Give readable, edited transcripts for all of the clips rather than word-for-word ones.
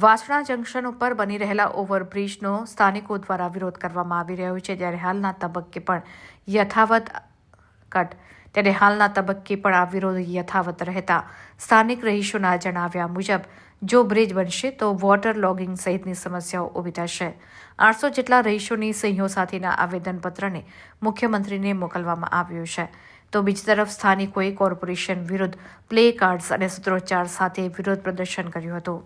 Vasna junction ઉપર બની રહેલા ઓવરબ્રિજનો સ્થાનિકો દ્વારા વિરોધ કરવામાં આવી રહ્યો છે, ત્યારે હાલના તબક્કે પણ આ વિરોધ યથાવત રહેતા સ્થાનિક રહીશોના જણાવ્યા મુજબ જો બ્રિજ બનશે તો વોટર લોગિંગ સહિતની સમસ્યાઓ ઊભી થશે. 800 જેટલા રહીશોની સહીઓ સાથેના આવેદનપત્રને મુખ્યમંત્રીને મોકલવામાં આવ્યું છે. તો બીજી તરફ સ્થાનિકોએ કોર્પોરેશન વિરુદ્ધ પ્લે કાર્ડ્સ અને સૂત્રોચ્ચાર સાથે વિરોધ પ્રદર્શન કર્યું હતું.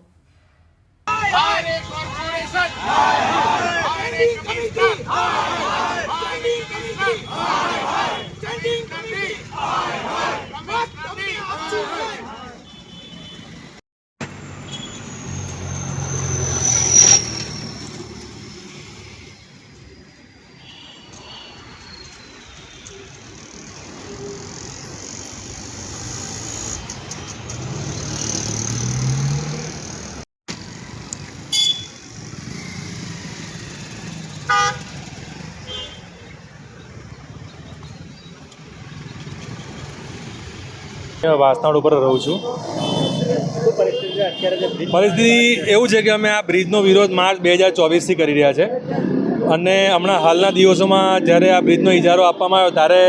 વાસનાડ ઉપર રહું છું. પરિસ્થિતિ એવું છે કે અમે આ બ્રિજનો વિરોધ માર્ચ 2024થી કરી રહ્યા છે અને હમણાં હાલના દિવસોમાં જ્યારે આ બ્રિજનો ઇજારો આપવામાં આવ્યો ત્યારે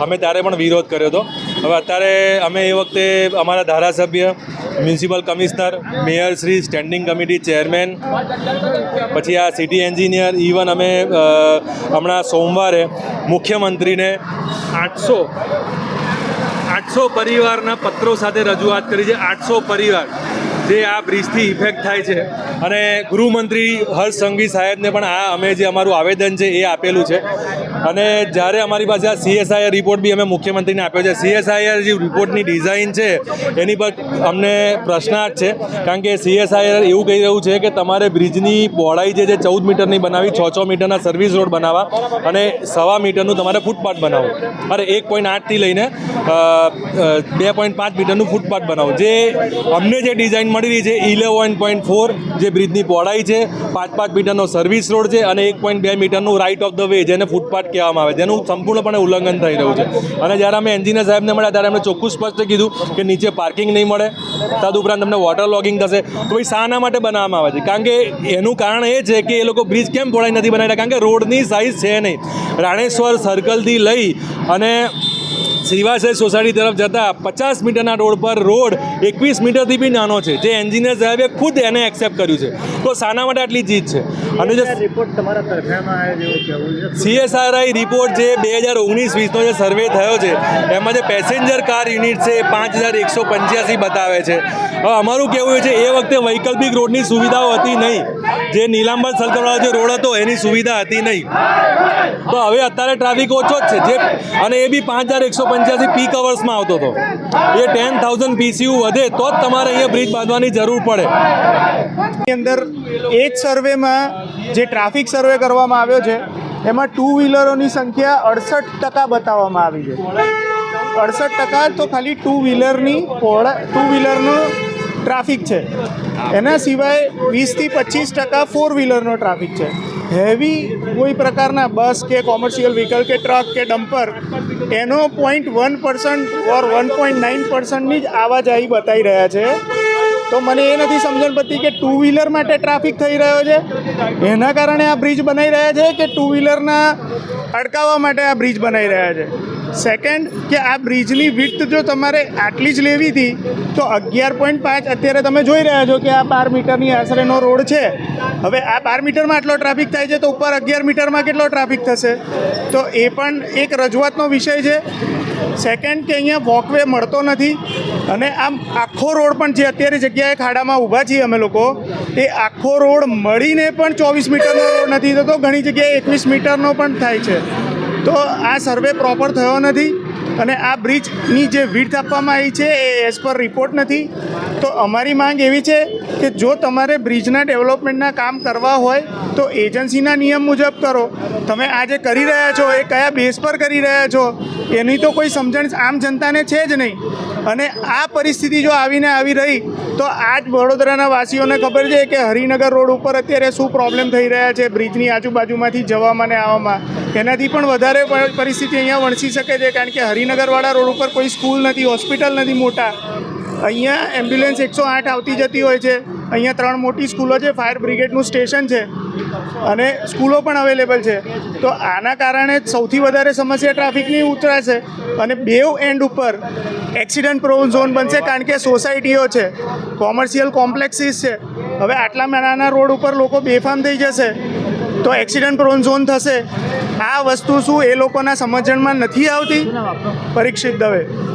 અમે ત્યારે પણ વિરોધ કર્યો હતો. હવે અત્યારે અમે એ વખતે અમારા ધારાસભ્ય, municipal commissioner, mayor Shri, standing committee chairman, પછી આ સિટી એન્જિનિયર, ઇવન અમે હમણાં સોમવારે મુખ્યમંત્રીને 800 પરિવારના પત્રો સાથે રજૂઆત કરી છે. 800 પરિવાર જે આ બ્રિજથી ઇફેક્ટ થાય છે અને ગૃહમંત્રી હર્ષ સંઘવી સાહેબને પણ અમે જે અમારું આવેદન છે એ આપેલું છે. અને જ્યારે અમારી પાસે આ CSIR રિપોર્ટ બી અમે મુખ્યમંત્રીને આપ્યો છે. CSIR જે રિપોર્ટની ડિઝાઇન છે એની પર અમને પ્રશ્નાર્થ છે, કારણ કે CSIR એવું કહી રહ્યું છે કે તમારે બ્રિજની પહોળાઈ જે 14 મીટરની બનાવી, 6 મીટરના સર્વિસ રોડ બનાવવા અને 1.25 મીટરનું તમારે ફૂટપાથ બનાવો, અરે 1.8થી લઈને 2.5 મીટરનું ફૂટપાથ બનાવો. જે અમને જે ડિઝાઇન મળી રહી છે 11.4 જે બ્રિજની પહોળાઈ છે, 5 મીટરનો સર્વિસ રોડ છે અને 1.2 મીટરનું રાઇટ ઓફ ધ વે જેને ફૂટપાથ કહેવામાં આવે, જેનું સંપૂર્ણપણે ઉલ્લંઘન થઈ રહ્યું છે. અને જ્યારે અમે એન્જિનિયર સાહેબને મળ્યા ત્યારે એમણે ચોખ્ખું સ્પષ્ટ કીધું કે નીચે પાર્કિંગ નહીં મળે, તદુપરાંત તમને વોટર લોગિંગ થશે. તો ભાઈ શાના માટે બનાવવામાં આવે છે? કારણ કે એનું કારણ એ છે કે એ લોકો બ્રિજ કેમ પહોળાઈ નથી બનાવેલા, કારણ કે રોડની સાઇઝ છે નહીં. રાણેશ્વર સર્કલથી લઈ અને શ્રીવાસય સોસાયટી તરફ જતા 50 મીટરના રોડ પર રોડ 21 મીટરથી બી નાનો છે, જે એન્જિનિયર સાહેબે ખુદ એને એક્સેપ્ટ કર્યું છે. તો શાના માટે આટલી જીત છે? અને જે CSIR રિપોર્ટ જે 2019-20નો જે સર્વે થયો છે એમાં જે પેસેન્જર કાર યુનિટ છે 5185 બતાવે છે. હવે અમારું કહેવું છે એ વખતે વૈકલ્પિક રોડની સુવિધાઓ હતી નહીં, જે નીલાંબર સર્કલવાળો જે રોડ હતો એની સુવિધા હતી નહીં. તો હવે અત્યારે ટ્રાફિક ઓછો જ છે, અને એ બી 5185 પીક અવર્સમાં આવતો હતો. એ 10,000 PCU વધે તો જ તમારે અહીંયા બ્રિજ બાંધવાની જરૂર પડે. અંદર એ જ સર્વેમાં જે ટ્રાફિક સર્વે કરવામાં આવ્યો છે એમાં 2 વ્હીલરોની સંખ્યા 68% બતાવવામાં આવી છે. 68% તો ખાલી 2 વ્હીલરનો ટ્રાફિક છે. એના સિવાય 20થી 25% 4 વ્હીલરનો ટ્રાફિક છે. હેવી કોઈ પ્રકારના બસ કે કોમર્શિયલ વ્હીકલ કે ટ્રક કે ડમ્પર એનો 0.1% ઓર 1.9%ની જ આવાજાહી બતાવી રહ્યા છે. તો મને એ નથી સમજણ પડતી કે 2 વ્હીલર માટે ટ્રાફિક થઈ રહ્યો છે એના કારણે આ બ્રિજ બનાવી રહ્યા છે કે 2 વ્હીલરના અટકાવવા માટે આ બ્રિજ બનાવી રહ્યા છે. સેકન્ડ કે આ બ્રિજની વિડ્થ જો તમારે આટલી જ લેવી હતી તો 11.5 અત્યારે તમે જોઈ રહ્યા છો કે આ 12 મીટરની આશરેનો રોડ છે. હવે આ 12 મીટરમાં આટલો ટ્રાફિક થાય છે તો ઉપર 11 મીટરમાં કેટલો ટ્રાફિક થશે? તો એ પણ એક રજૂઆતનો વિષય છે. સેકન્ડ કે અહીંયા વોકવે મળતો નથી અને આમ આખો રોડ પણ જે અત્યારે જગ્યાએ ખાડામાં ઊભા છીએ અમે લોકો, એ આખો રોડ મળીને પણ 24 મીટરનો રોડ નથી થતો, ઘણી જગ્યાએ 21 મીટરનો પણ થાય છે. તો આ સર્વે પ્રોપર થયો નથી અને આ બ્રિજની જે વિડ્થ આપવામાં આવી છે એ એઝ પર રિપોર્ટ નથી. તો અમારી માંગ એવી છે કે જો તમારે બ્રિજના ડેવલપમેન્ટના કામ કરવા હોય તો એજન્સીના નિયમ મુજબ કરો. તમે આ જે કરી રહ્યા છો એ કયા બેઝ પર કરી રહ્યા છો એની તો કોઈ સમજણ આમ જનતાને છે જ નહીં. અને આ પરિસ્થિતિ જો આવીને આવી રહી તો આજ વડોદરાના વાસીઓને ખબર છે કે હરિનગર રોડ ઉપર અત્યારે શું પ્રોબ્લેમ થઈ રહ્યા છે બ્રિજની આજુબાજુમાંથી જવામાં ને આવવામાં. એનાથી પણ વધારે પરિસ્થિતિ અહીંયા વણસી શકે છે, કારણ કે હરિનગરવાળા રોડ ઉપર કોઈ સ્કૂલ નથી, હોસ્પિટલ નથી મોટા. અહીંયા એમ્બ્યુલન્સ 108 આવતી જતી હોય છે, અહીંયા 3 મોટી સ્કૂલો છે, ફાયર બ્રિગેડનું સ્ટેશન છે અને સ્કૂલો પણ અવેલેબલ છે. તો આના કારણે સૌથી વધારે સમસ્યા ટ્રાફિકની ઉતરાશે અને બેવ એન્ડ ઉપર એક્સિડન્ટ પ્રોન ઝોન બનશે, કારણ કે સોસાયટીઓ છે, કોમર્શિયલ કોમ્પ્લેક્સીસ છે. હવે આટલા નાના રોડ ઉપર લોકો બેફામ થઈ જશે તો એક્સિડન્ટ પ્રોન ઝોન થશે. આ વસ્તુ શું એ લોકોના સમજણમાં નથી આવતી? પરીક્ષિત દવે.